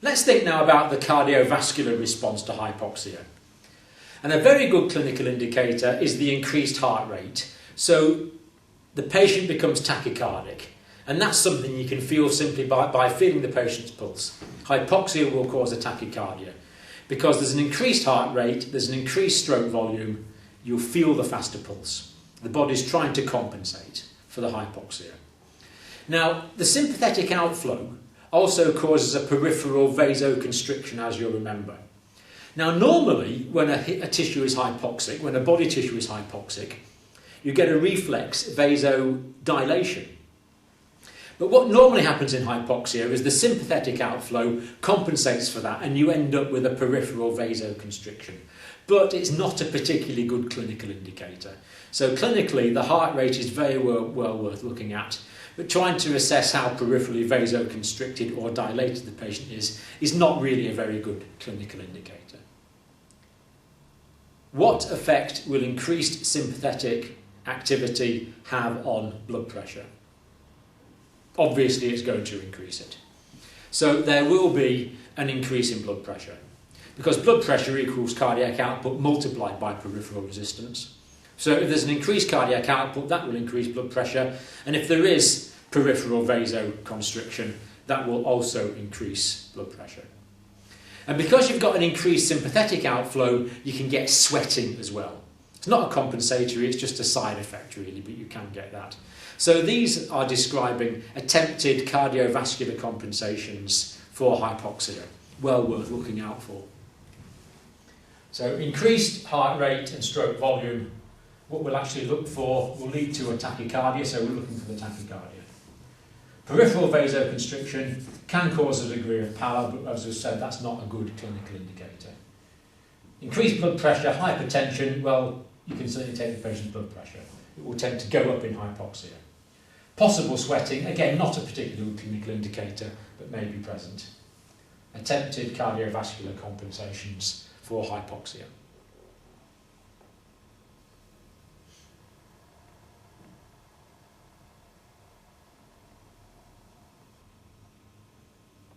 Let's think now about the cardiovascular response to hypoxia. And a very good clinical indicator is the increased heart rate. So the patient becomes tachycardic, and that's something you can feel simply by feeling the patient's pulse. Hypoxia will cause a tachycardia. Because there's an increased heart rate, there's an increased stroke volume, you'll feel the faster pulse. The body's trying to compensate for the hypoxia. Now, the sympathetic outflow also causes a peripheral vasoconstriction, as you'll remember. Now, normally, when a tissue is hypoxic, when a body tissue is hypoxic, you get a reflex vasodilation. But what normally happens in hypoxia is the sympathetic outflow compensates for that, and you end up with a peripheral vasoconstriction. But it's not a particularly good clinical indicator. So clinically, the heart rate is very well worth looking at, but trying to assess how peripherally vasoconstricted or dilated the patient is not really a very good clinical indicator. What effect will increased sympathetic activity have on blood pressure? Obviously, it's going to increase it. So there will be an increase in blood pressure, because blood pressure equals cardiac output multiplied by peripheral resistance. So if there's an increased cardiac output, that will increase blood pressure, and if there is peripheral vasoconstriction, that will also increase blood pressure. And because you've got an increased sympathetic outflow, you can get sweating as well. It's not a compensatory, it's just a side effect really, but you can get that. So these are describing attempted cardiovascular compensations for hypoxia. Well worth looking out for. So increased heart rate and stroke volume, what we'll actually look for will lead to a tachycardia, so we're looking for the tachycardia. Peripheral vasoconstriction can cause a degree of pallor, but as I said, that's not a good clinical indicator. Increased blood pressure, hypertension, well, you can certainly take the patient's blood pressure. It will tend to go up in hypoxia. Possible sweating, again, not a particular clinical indicator, but may be present. Attempted cardiovascular compensations for hypoxia.